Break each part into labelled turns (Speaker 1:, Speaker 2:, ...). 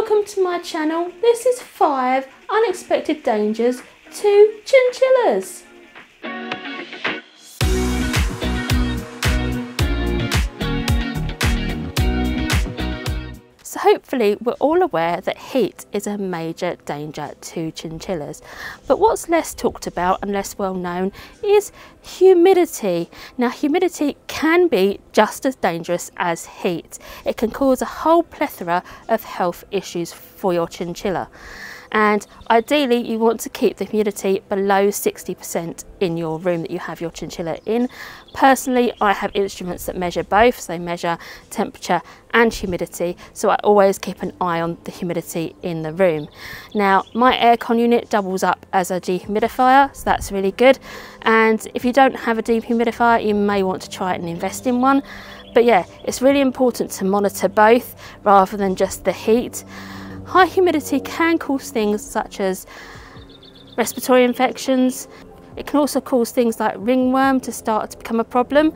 Speaker 1: Welcome to my channel. This is 5 unexpected dangers to chinchillas. So hopefully we're all aware that heat is a major danger to chinchillas. But what's less talked about and less well known is humidity. Now humidity can be just as dangerous as heat. It can cause a whole plethora of health issues for your chinchilla. And ideally you want to keep the humidity below 60% in your room that you have your chinchilla in. Personally, I have instruments that measure both, so they measure temperature and humidity, so I always keep an eye on the humidity in the room. Now my aircon unit doubles up as a dehumidifier, so that's really good, and if you don't have a dehumidifier you may want to try and invest in one. But yeah, it's really important to monitor both rather than just the heat. High humidity can cause things such as respiratory infections. It can also cause things like ringworm to start to become a problem,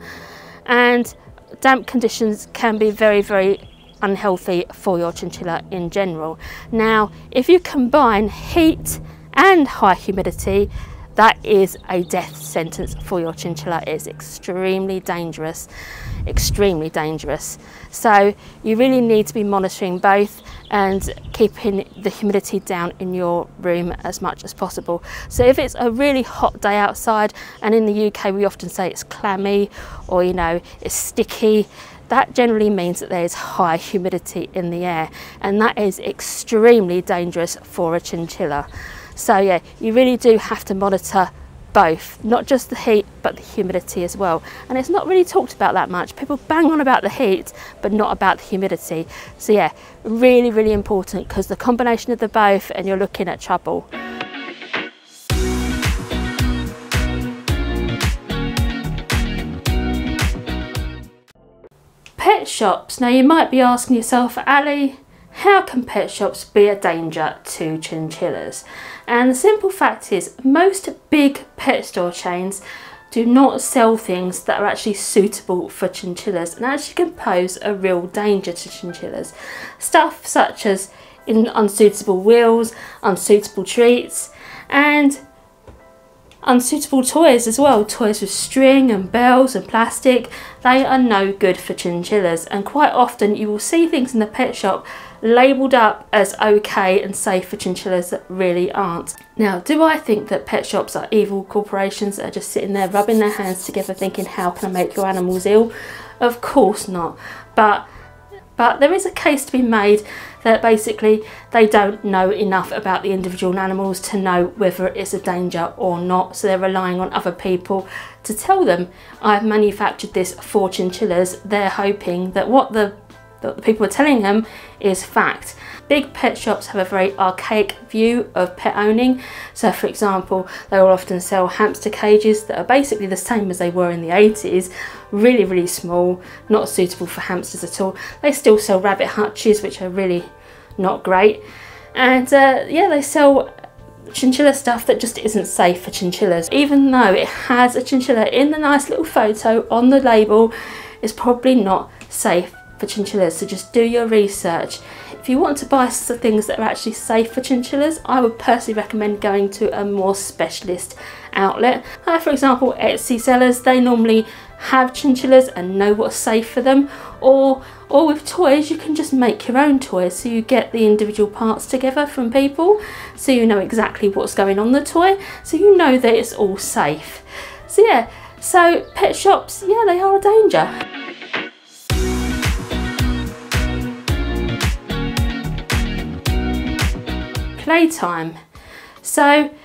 Speaker 1: and damp conditions can be very unhealthy for your chinchilla in general. Now if you combine heat and high humidity, that is a death sentence for your chinchilla. It's extremely dangerous. So you really need to be monitoring both and keeping the humidity down in your room as much as possible. So if it's a really hot day outside, and in the UK we often say it's clammy or it's sticky, that generally means that there is high humidity in the air, and that is extremely dangerous for a chinchilla. So yeah, you really do have to monitor both, not just the heat but the humidity as well. And it's not really talked about that much. People bang on about the heat but not about the humidity. So yeah, really important, because the combination of the both and you're looking at trouble. Pet shops. Now you might be asking yourself, Ali, how can pet shops be a danger to chinchillas? And the simple fact is, most big pet store chains do not sell things that are actually suitable for chinchillas and actually can pose a real danger to chinchillas. Stuff such as unsuitable wheels, unsuitable treats, and unsuitable toys as well. Toys with string and bells and plastic, they are no good for chinchillas, and quite often you will see things in the pet shop labelled up as okay and safe for chinchillas that really aren't. Now, do I think that pet shops are evil corporations that are just sitting there rubbing their hands together thinking, how can I make your animals ill? Of course not. But there is a case to be made that basically they don't know enough about the individual animals to know whether it's a danger or not, so they're relying on other people to tell them, I've manufactured this for chinchillas. They're hoping that what the people are telling them is fact. Big pet shops have a very archaic view of pet owning. So for example, they will often sell hamster cages that are basically the same as they were in the 80s, really small, not suitable for hamsters at all. They still sell rabbit hutches, which are really not great. And yeah, they sell chinchilla stuff that just isn't safe for chinchillas. Even though it has a chinchilla in the nice little photo on the label, it's probably not safe for chinchillas. So just do your research. If you want to buy things that are actually safe for chinchillas, I would personally recommend going to a more specialist outlet. For example, Etsy sellers, they normally have chinchillas and know what's safe for them. Or with toys, you can just make your own toys. So you get the individual parts together from people, so you know exactly what's going on the toy, so you know that it's all safe. So yeah, so pet shops, yeah, they are a danger. Playtime. So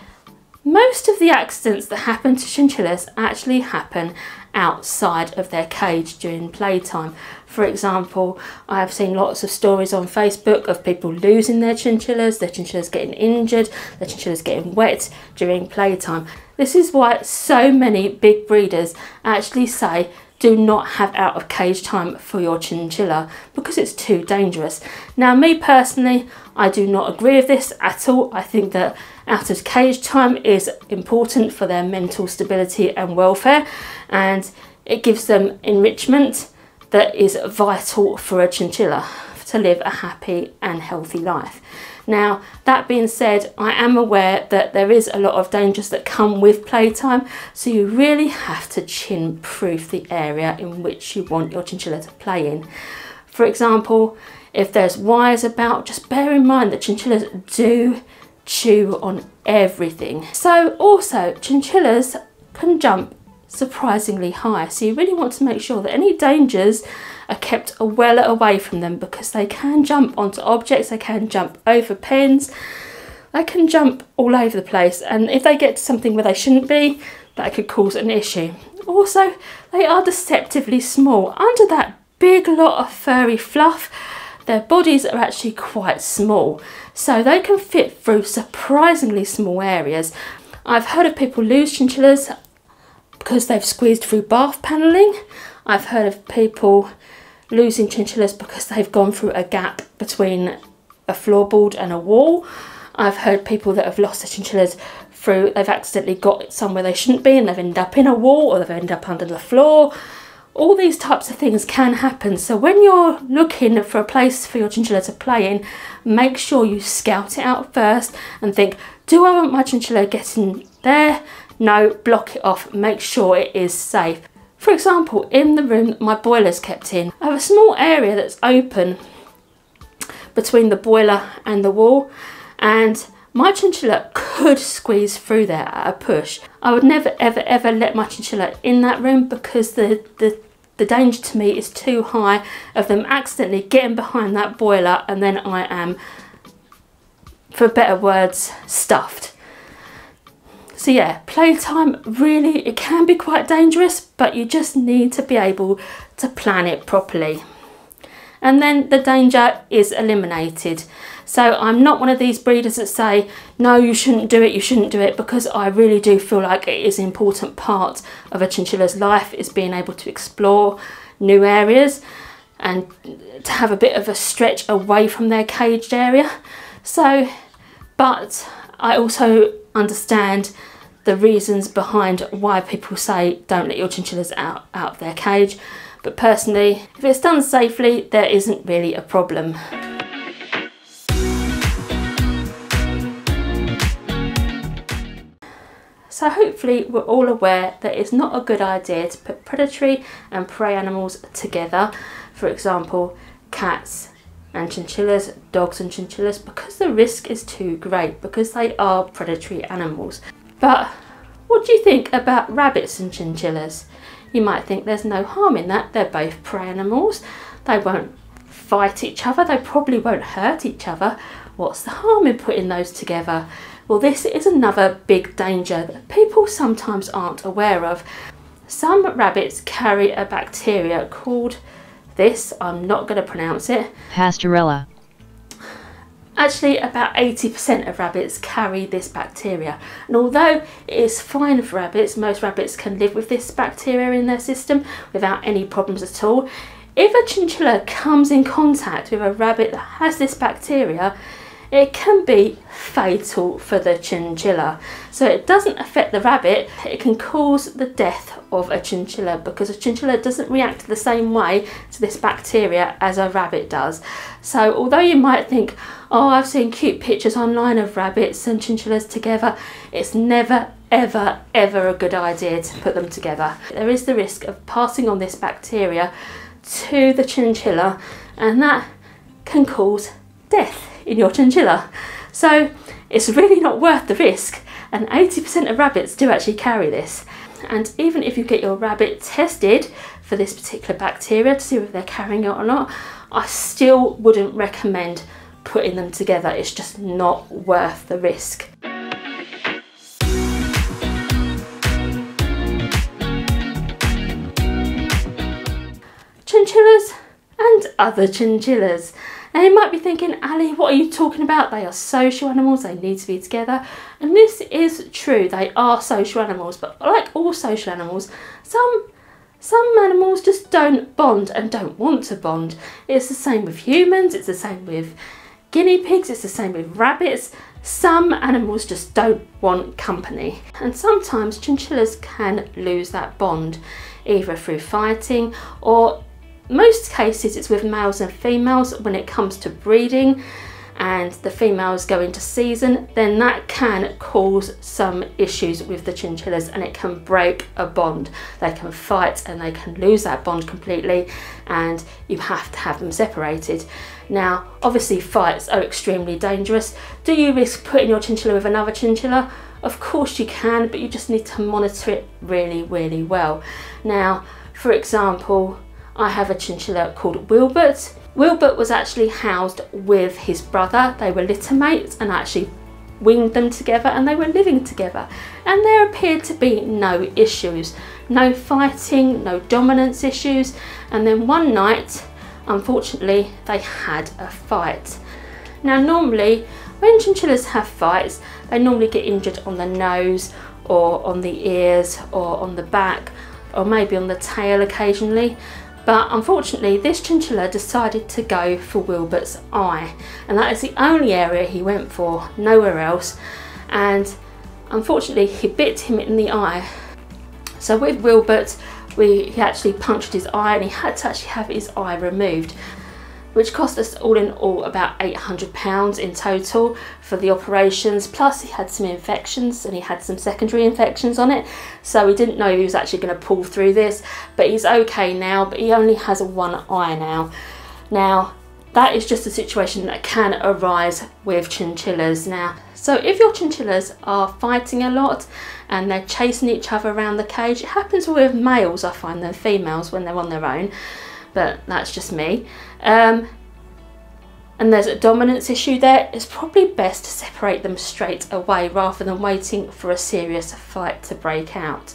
Speaker 1: most of the accidents that happen to chinchillas actually happen outside of their cage during playtime. For example, I have seen lots of stories on Facebook of people losing their chinchillas getting injured, their chinchillas getting wet during playtime. This is why so many big breeders actually say do not have out of cage time for your chinchilla, because it's too dangerous. Now me personally, I do not agree with this at all. I think that out of cage time is important for their mental stability and welfare, and it gives them enrichment that is vital for a chinchilla to live a happy and healthy life. Now, that being said, I am aware that there is a lot of dangers that come with playtime, so you really have to chin-proof the area in which you want your chinchilla to play in. For example, if there's wires about, just bear in mind that chinchillas do chew on everything. So also, chinchillas can jump surprisingly high, so you really want to make sure that any dangers are kept well away from them, because they can jump onto objects, they can jump over pens, they can jump all over the place, and if they get to something where they shouldn't be, that could cause an issue. Also, they are deceptively small. Under that big lot of furry fluff, their bodies are actually quite small, so they can fit through surprisingly small areas. I've heard of people lose chinchillas because they've squeezed through bath panelling. I've heard of people losing chinchillas because they've gone through a gap between a floorboard and a wall. I've heard people that have lost their chinchillas through, they've accidentally got somewhere they shouldn't be and they've ended up in a wall, or they've ended up under the floor. All these types of things can happen, so when you're looking for a place for your chinchilla to play in, make sure you scout it out first and think, do I want my chinchilla getting there? No, block it off, make sure it is safe. For example, in the room that my boiler's kept in, I have a small area that's open between the boiler and the wall, and my chinchilla could squeeze through there at a push. I would never ever ever let my chinchilla in that room, because the danger to me is too high of them accidentally getting behind that boiler, and then I am, for better words, stuffed. So yeah, playtime really, it can be quite dangerous, but you just need to be able to plan it properly. And then the danger is eliminated. So I'm not one of these breeders that say, no, you shouldn't do it, because I really do feel like it is an important part of a chinchilla's life, is being able to explore new areas and to have a bit of a stretch away from their caged area. So, but I also understand the reasons behind why people say don't let your chinchillas out of their cage. But personally, if it's done safely, there isn't really a problem. So hopefully we're all aware that it's not a good idea to put predatory and prey animals together. For example, cats and chinchillas, dogs and chinchillas, because the risk is too great, because they are predatory animals. But what do you think about rabbits and chinchillas? You might think there's no harm in that. They're both prey animals. They won't fight each other. They probably won't hurt each other. What's the harm in putting those together? Well, this is another big danger that people sometimes aren't aware of. Some rabbits carry a bacteria called this, I'm not going to pronounce it,
Speaker 2: Pastorella.
Speaker 1: Actually, about 80% of rabbits carry this bacteria, and although it is fine for rabbits, most rabbits can live with this bacteria in their system without any problems at all. If a chinchilla comes in contact with a rabbit that has this bacteria, it can be fatal for the chinchilla. So it doesn't affect the rabbit, it can cause the death of a chinchilla, because a chinchilla doesn't react the same way to this bacteria as a rabbit does. So although you might think, oh, I've seen cute pictures online of rabbits and chinchillas together, it's never ever ever a good idea to put them together. There is the risk of passing on this bacteria to the chinchilla, and that can cause death in your chinchilla. So it's really not worth the risk, and 80% of rabbits do actually carry this. And even if you get your rabbit tested for this particular bacteria to see if they're carrying it or not, I still wouldn't recommend putting them together. It's just not worth the risk. Chinchillas and other chinchillas. Now you might be thinking, Ali, what are you talking about? They are social animals, they need to be together. And this is true, they are social animals, but like all social animals, some animals just don't bond and don't want to bond. It's the same with humans, it's the same with guinea pigs, it's the same with rabbits. Some animals just don't want company. And sometimes chinchillas can lose that bond, either through fighting or most cases it's with males and females when it comes to breeding, and the females go into season, then that can cause some issues with the chinchillas and it can break a bond. They can fight and they can lose that bond completely, and you have to have them separated. Now, obviously fights are extremely dangerous. Do you risk putting your chinchilla with another chinchilla? Of course you can, but you just need to monitor it really, really well. Now, for example, I have a chinchilla called Uppbeat. Uppbeat was actually housed with his brother. They were litter mates, and I actually weaned them together and they were living together. And there appeared to be no issues, no fighting, no dominance issues. And then one night, unfortunately, they had a fight. Now normally, when chinchillas have fights, they normally get injured on the nose or on the ears or on the back or maybe on the tail occasionally. But unfortunately, this chinchilla decided to go for Uppbeat's eye, and that is the only area he went for, nowhere else. And unfortunately, he bit him in the eye. So with Uppbeat, he actually punctured his eye, and he had to actually have his eye removed, which cost us all in all about £800 in total for the operations. Plus he had some infections, and he had some secondary infections on it, so we didn't know he was actually going to pull through this, but he's okay now, but he only has one eye now. Now that is just a situation that can arise with chinchillas. Now, so if your chinchillas are fighting a lot and they're chasing each other around the cage, it happens with males, I find, than females when they're on their own, but that's just me. And there's a dominance issue there, it's probably best to separate them straight away rather than waiting for a serious fight to break out.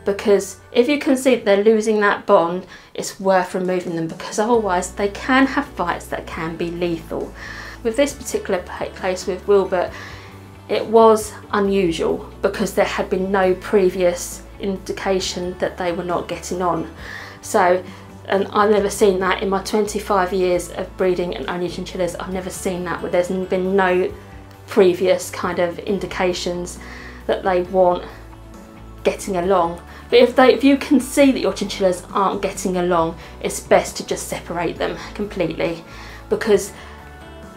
Speaker 1: Because if you can see that they're losing that bond, it's worth removing them, because otherwise they can have fights that can be lethal. With this particular case with Uppbeat, it was unusual because there had been no previous indication that they were not getting on. So, and I've never seen that in my 25 years of breeding and owning chinchillas. I've never seen that, where there's been no previous kind of indications that they weren't getting along. But if you can see that your chinchillas aren't getting along, it's best to just separate them completely, because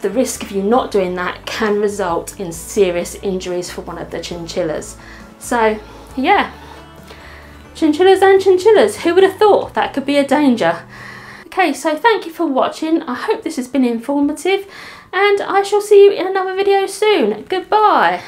Speaker 1: the risk of you not doing that can result in serious injuries for one of the chinchillas. So yeah. Chinchillas and chinchillas, who would have thought that could be a danger? Okay, so thank you for watching. I hope this has been informative, and I shall see you in another video soon. Goodbye.